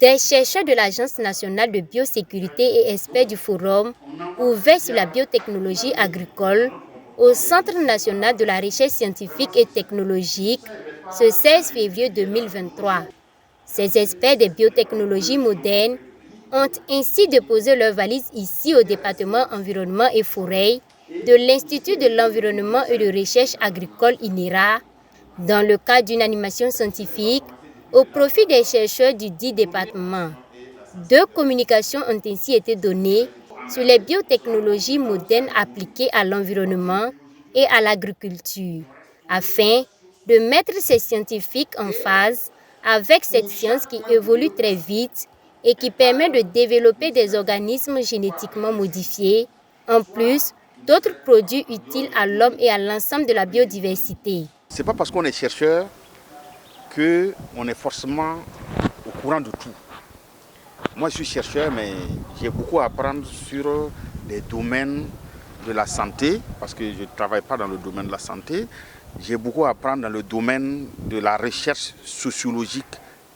Des chercheurs de l'Agence nationale de biosécurité et experts du Forum ouvert sur la biotechnologie agricole au Centre national de la recherche scientifique et technologique ce 16 février 2023. Ces experts des biotechnologies modernes ont ainsi déposé leurs valises ici au département environnement et forêt de l'Institut de l'environnement et de recherche agricole INERA dans le cadre d'une animation scientifique au profit des chercheurs du dit département. 2 communications ont ainsi été données sur les biotechnologies modernes appliquées à l'environnement et à l'agriculture, afin de mettre ces scientifiques en phase avec cette science qui évolue très vite et qui permet de développer des organismes génétiquement modifiés, en plus d'autres produits utiles à l'homme et à l'ensemble de la biodiversité. Ce n'est pas parce qu'on est chercheur qu'on est forcément au courant de tout. Moi, je suis chercheur, mais j'ai beaucoup à apprendre sur des domaines de la santé, parce que je ne travaille pas dans le domaine de la santé. J'ai beaucoup à apprendre dans le domaine de la recherche sociologique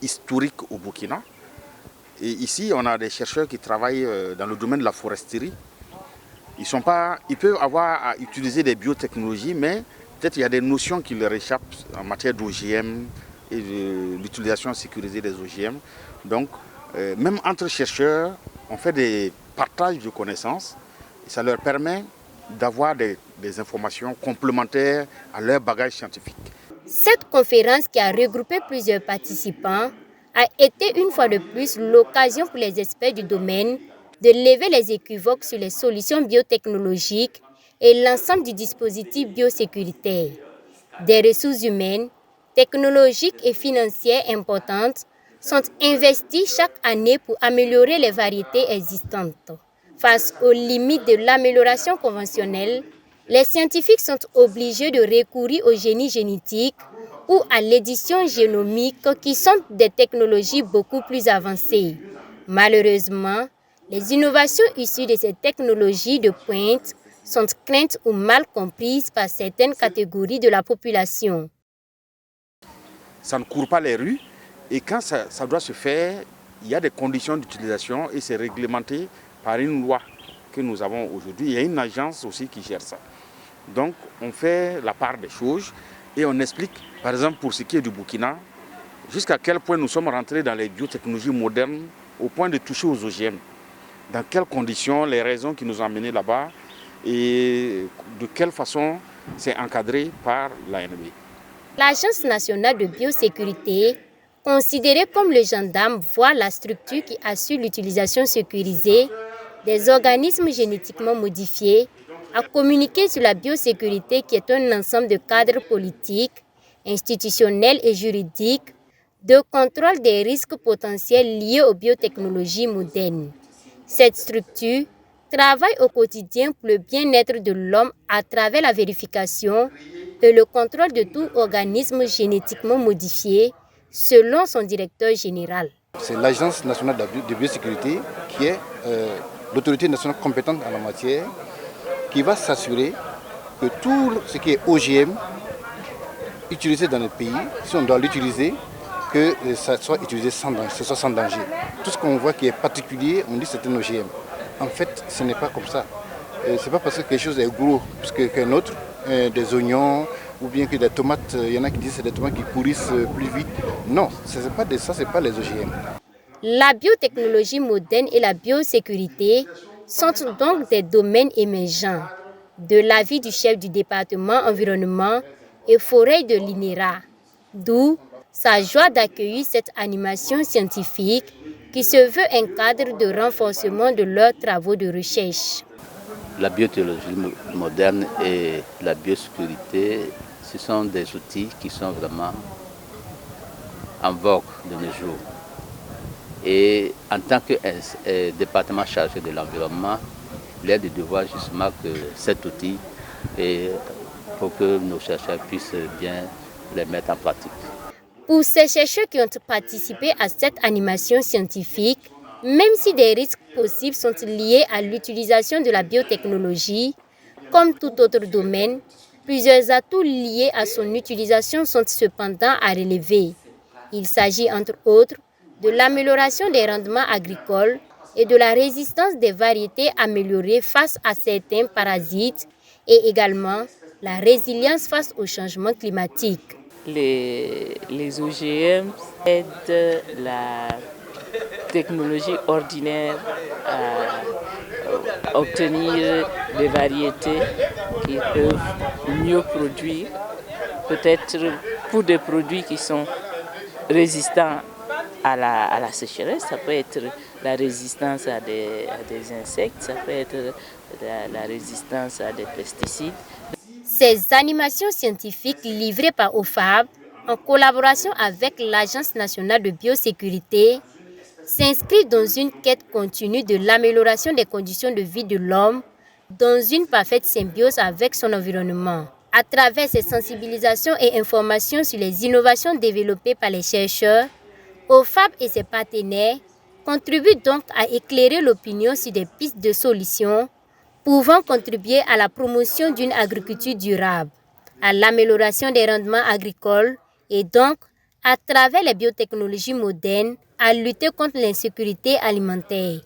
historique au Burkina. Et ici, on a des chercheurs qui travaillent dans le domaine de la foresterie. Ils peuvent avoir à utiliser des biotechnologies, mais peut-être il y a des notions qui leur échappent en matière d'OGM et de l'utilisation sécurisée des OGM. Donc, même entre chercheurs, on fait des partages de connaissances et ça leur permet d'avoir des informations complémentaires à leur bagage scientifique. Cette conférence qui a regroupé plusieurs participants a été une fois de plus l'occasion pour les experts du domaine de lever les équivoques sur les solutions biotechnologiques et l'ensemble du dispositif biosécuritaire. Des ressources humaines, technologiques et financières importantes sont investies chaque année pour améliorer les variétés existantes. Face aux limites de l'amélioration conventionnelle, les scientifiques sont obligés de recourir au génie génétique ou à l'édition génomique qui sont des technologies beaucoup plus avancées. Malheureusement, les innovations issues de ces technologies de pointe sont craintes ou mal comprises par certaines catégories de la population. Ça ne court pas les rues et quand ça doit se faire, il y a des conditions d'utilisation et c'est réglementé par une loi que nous avons aujourd'hui. Il y a une agence aussi qui gère ça. Donc on fait la part des choses et on explique, par exemple pour ce qui est du Burkina, jusqu'à quel point nous sommes rentrés dans les biotechnologies modernes au point de toucher aux OGM. Dans quelles conditions, les raisons qui nous ont amenés là-bas et de quelle façon c'est encadré par l'ANB. L'Agence nationale de biosécurité, considérée comme le gendarme, voit la structure qui assure l'utilisation sécurisée des organismes génétiquement modifiés, a communiqué sur la biosécurité qui est un ensemble de cadres politiques, institutionnels et juridiques de contrôle des risques potentiels liés aux biotechnologies modernes. Cette structure travaille au quotidien pour le bien-être de l'homme à travers la vérification et le contrôle de tout organisme génétiquement modifié, selon son directeur général. C'est l'Agence nationale de biosécurité qui est l'autorité nationale compétente en la matière, qui va s'assurer que tout ce qui est OGM utilisé dans le pays, si on doit l'utiliser, que ça soit utilisé sans danger. Tout ce qu'on voit qui est particulier, on dit que c'est un OGM. En fait, ce n'est pas comme ça. Ce n'est pas parce que quelque chose est gros qu'un autre, des oignons ou bien que des tomates, il y en a qui disent que c'est des tomates qui pourrissent plus vite. Non, ce n'est pas ça, ce n'est pas les OGM. La biotechnologie moderne et la biosécurité sont donc des domaines émergents. De l'avis du chef du département environnement et forêt de l'INERA, d'où sa joie d'accueillir cette animation scientifique qui se veut un cadre de renforcement de leurs travaux de recherche. La biotechnologie moderne et la biosécurité, ce sont des outils qui sont vraiment en vogue de nos jours. Et en tant que département chargé de l'environnement, il est de devoir justement que cet outil, pour que nos chercheurs puissent bien les mettre en pratique. Pour ces chercheurs qui ont participé à cette animation scientifique, même si des risques possibles sont liés à l'utilisation de la biotechnologie, comme tout autre domaine, plusieurs atouts liés à son utilisation sont cependant à relever. Il s'agit entre autres de l'amélioration des rendements agricoles et de la résistance des variétés améliorées face à certains parasites et également la résilience face au changement climatique. Les OGM aident la technologie ordinaire à obtenir des variétés qui peuvent mieux produire, peut-être pour des produits qui sont résistants à la sécheresse. Ça peut être la résistance à des insectes, ça peut être la résistance à des pesticides. Ces animations scientifiques livrées par OFAB en collaboration avec l'Agence nationale de biosécurité s'inscrivent dans une quête continue de l'amélioration des conditions de vie de l'homme dans une parfaite symbiose avec son environnement. À travers ces sensibilisations et informations sur les innovations développées par les chercheurs, OFAB et ses partenaires contribuent donc à éclairer l'opinion sur des pistes de solutions pouvant contribuer à la promotion d'une agriculture durable, à l'amélioration des rendements agricoles et donc, à travers les biotechnologies modernes, à lutter contre l'insécurité alimentaire.